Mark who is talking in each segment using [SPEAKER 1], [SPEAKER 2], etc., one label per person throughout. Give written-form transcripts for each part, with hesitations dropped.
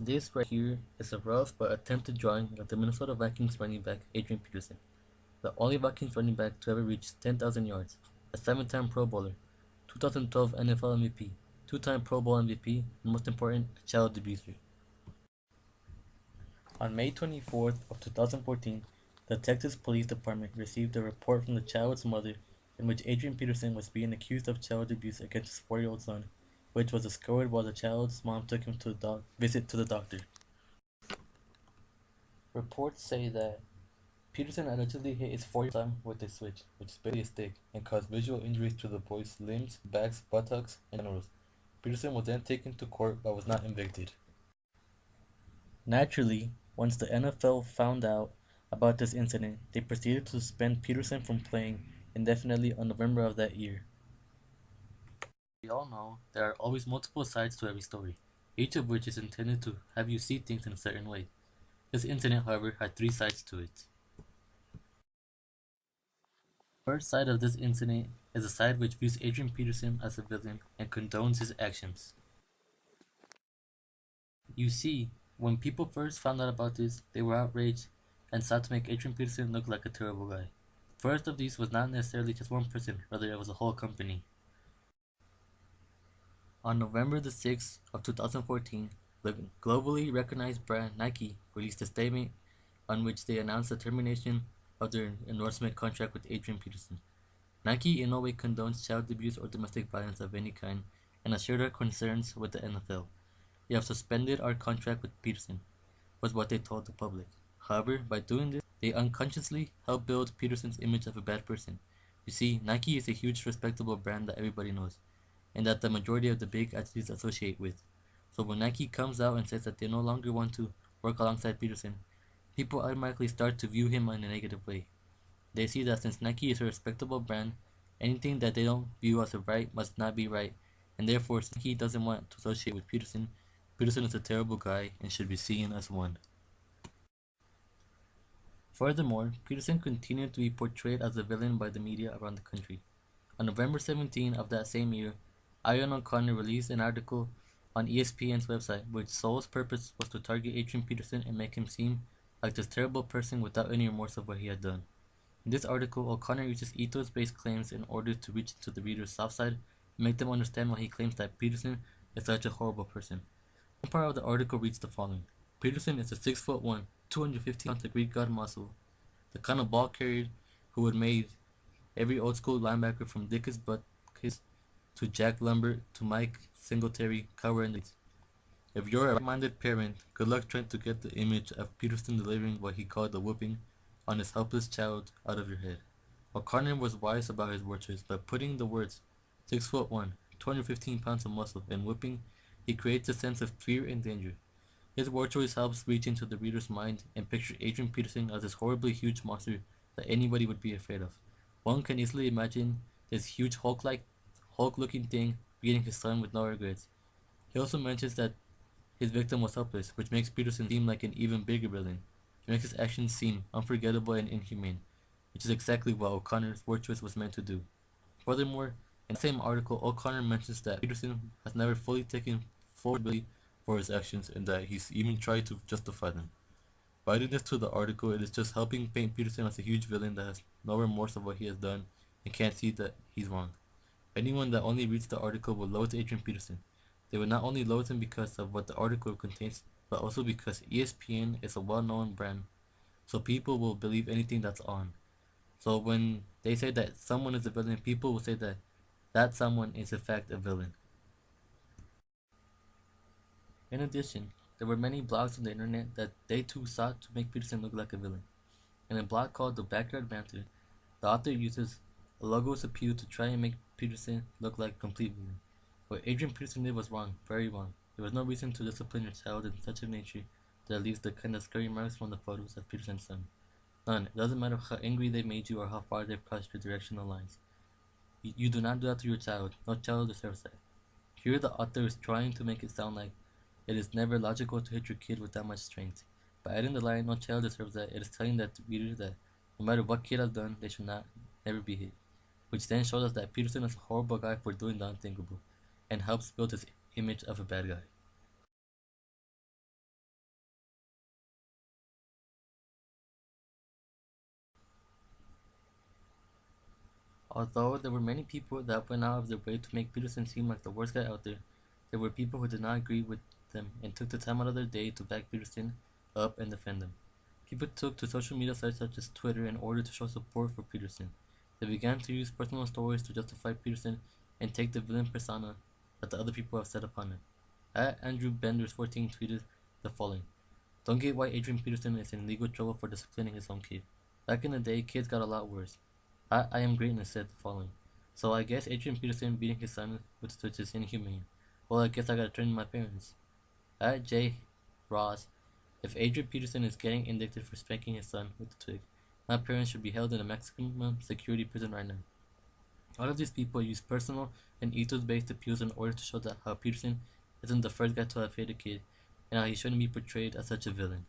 [SPEAKER 1] This right here is a rough but attempted drawing of the Minnesota Vikings running back Adrian Peterson, the only Vikings running back to ever reach 10,000 yards, a 7-time Pro Bowler, 2012 NFL MVP, 2-time Pro Bowl MVP, and most important, a child abuser. On May 24th of 2014, the Texas Police Department received a report from the child's mother in which Adrian Peterson was being accused of child abuse against his 4-year-old son, which was discovered while the child's mom took him to a visit to the doctor. Reports say that Peterson allegedly hit his 4-year-old son with a switch, which is basically a stick, and caused visual injuries to the boy's limbs, backs, buttocks, and genitals. Peterson was then taken to court but was not convicted. Naturally, once the NFL found out about this incident, they proceeded to suspend Peterson from playing indefinitely on November of that year. We all know there are always multiple sides to every story, each of which is intended to have you see things in a certain way. This incident, however, had three sides to it. The first side of this incident is the side which views Adrian Peterson as a villain and condones his actions. You see, when people first found out about this, they were outraged and sought to make Adrian Peterson look like a terrible guy. The first of these was not necessarily just one person, rather it was a whole company. On November the 6th of 2014, the globally recognized brand Nike released a statement on which they announced the termination of their endorsement contract with Adrian Peterson. Nike in no way condones child abuse or domestic violence of any kind and assured our concerns with the NFL. "We have suspended our contract with Peterson," was what they told the public. However, by doing this, they unconsciously helped build Peterson's image of a bad person. You see, Nike is a huge respectable brand that everybody knows, and that the majority of the big athletes associate with. So when Nike comes out and says that they no longer want to work alongside Peterson, people automatically start to view him in a negative way. They see that since Nike is a respectable brand, anything that they don't view as a right must not be right, and therefore since Nike doesn't want to associate with Peterson, Peterson is a terrible guy and should be seen as one. Furthermore, Peterson continued to be portrayed as a villain by the media around the country. On November 17 of that same year, Ian O'Connor released an article on ESPN's website which sole purpose was to target Adrian Peterson and make him seem like this terrible person without any remorse of what he had done. In this article, O'Connor uses ethos-based claims in order to reach into the reader's soft side and make them understand why he claims that Peterson is such a horrible person. One part of the article reads the following: Peterson is a 6'1", 215 pound Greek god muscle, the kind of ball carrier who would made every old school linebacker from Dickus Butkus to Jack Lambert to Mike Singletary cover in the leads. If you're a right-minded parent, good luck trying to get the image of Peterson delivering what he called a whooping on his helpless child out of your head. O'Connor was wise about his word choice. By putting the words 6'1", 215 pounds of muscle and whipping, he creates a sense of fear and danger. His word choice helps reach into the reader's mind and picture Adrian Peterson as this horribly huge monster that anybody would be afraid of. One can easily imagine this huge Hulk-looking thing beating his son with no regrets. He also mentions that his victim was helpless, which makes Peterson seem like an even bigger villain. It makes his actions seem unforgettable and inhumane, which is exactly what O'Connor's word choice was meant to do. Furthermore, in the same article, O'Connor mentions that Peterson has never fully taken full responsibility for his actions and that he's even tried to justify them. By adding this to the article, it is just helping paint Peterson as a huge villain that has no remorse of what he has done and can't see that he's wrong. Anyone that only reads the article will loathe Adrian Peterson. They will not only loathe him because of what the article contains, but also because ESPN is a well-known brand, so people will believe anything that's on. So when they say that someone is a villain, people will say that that someone is in fact a villain. In addition, there were many blogs on the internet that they too sought to make Peterson look like a villain. In a blog called The Backyard Banter, the author uses a logos appeal to try and make Peterson look like a complete villain. What Adrian Peterson did was wrong, very wrong. There was no reason to discipline your child in such a nature that leaves the kind of scary marks from the photos of Peterson's son. None. It doesn't matter how angry they made you or how far they've crossed your directional lines. You do not do that to your child. No child deserves that. Here the author is trying to make it sound like it is never logical to hit your kid with that much strength. By adding the line, "no child deserves that," it is telling that reader that no matter what kid has done, they should not never be hit. Which then shows us that Peterson is a horrible guy for doing the unthinkable, and helps build his image of a bad guy. Although there were many people that went out of their way to make Peterson seem like the worst guy out there were people who did not agree with them and took the time out of their day to back Peterson up and defend him. People took to social media sites such as Twitter in order to show support for Peterson. They began to use personal stories to justify Peterson and take the villain persona that the other people have set upon him. At Andrew Benders14 tweeted the following: "Don't get why Adrian Peterson is in legal trouble for disciplining his own kid. Back in the day, kids got a lot worse. I Am Greatness said the following: So I guess Adrian Peterson beating his son with switch is inhumane. Well, I guess I gotta turn to my parents." At J. Ross: "If Adrian Peterson is getting indicted for spanking his son with a twig, my parents should be held in a maximum security prison right now." All of these people use personal and ethos-based appeals in order to show that how Peterson isn't the first guy to have hit a kid, and how he shouldn't be portrayed as such a villain.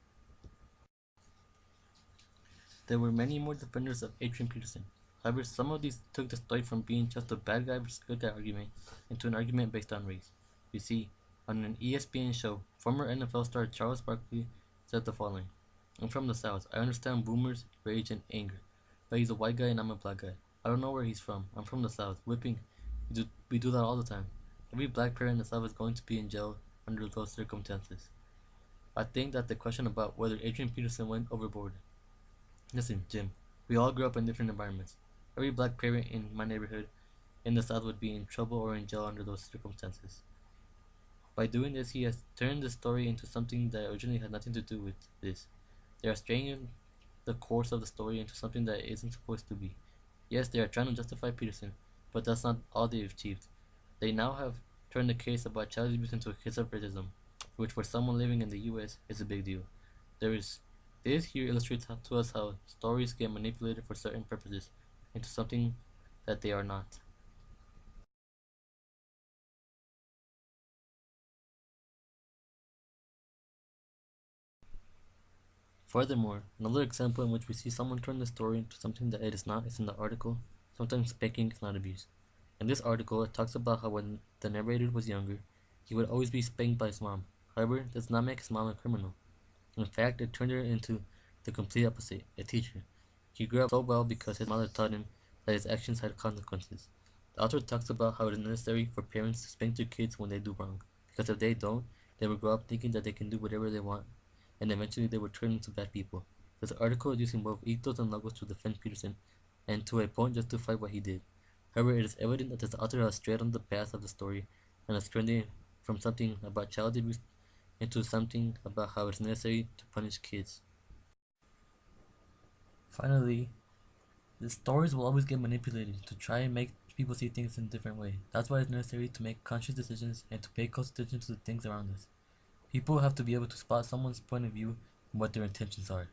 [SPEAKER 1] There were many more defenders of Adrian Peterson. However, some of these took the story from being just a bad guy versus good guy argument into an argument based on race. You see, on an ESPN show, former NFL star Charles Barkley said the following: "I'm from the South. I understand boomers, rage, and anger. But he's a white guy and I'm a black guy. I don't know where he's from. I'm from the South. Whipping. We do that all the time. Every black parent in the South is going to be in jail under those circumstances." I think that the question about whether Adrian Peterson went overboard. Listen, Jim, we all grew up in different environments. Every black parent in my neighborhood in the South would be in trouble or in jail under those circumstances. By doing this, he has turned the story into something that originally had nothing to do with this. They are straying the course of the story into something that it isn't supposed to be. Yes, they are trying to justify Peterson, but that's not all they've achieved. They now have turned the case about child abuse into a case of racism, which for someone living in the US is a big deal. This here illustrates to us how stories get manipulated for certain purposes into something that they are not. Furthermore, another example in which we see someone turn the story into something that it is not is in the article "Sometimes Spanking is Not Abuse." In this article, it talks about how when the narrator was younger, he would always be spanked by his mom. However, this does not make his mom a criminal. In fact, it turned her into the complete opposite, a teacher. He grew up so well because his mother taught him that his actions had consequences. The author talks about how it is necessary for parents to spank their kids when they do wrong, because if they don't, they will grow up thinking that they can do whatever they want, and eventually they will turn into bad people. This article is using both ethos and logos to defend Peterson, and to a point justify what he did. However, it is evident that this author has strayed on the path of the story, and has turned it from something about child abuse into something about how it's necessary to punish kids. Finally, the stories will always get manipulated to try and make people see things in a different way. That's why it's necessary to make conscious decisions and to pay close attention to the things around us. People have to be able to spot someone's point of view and what their intentions are.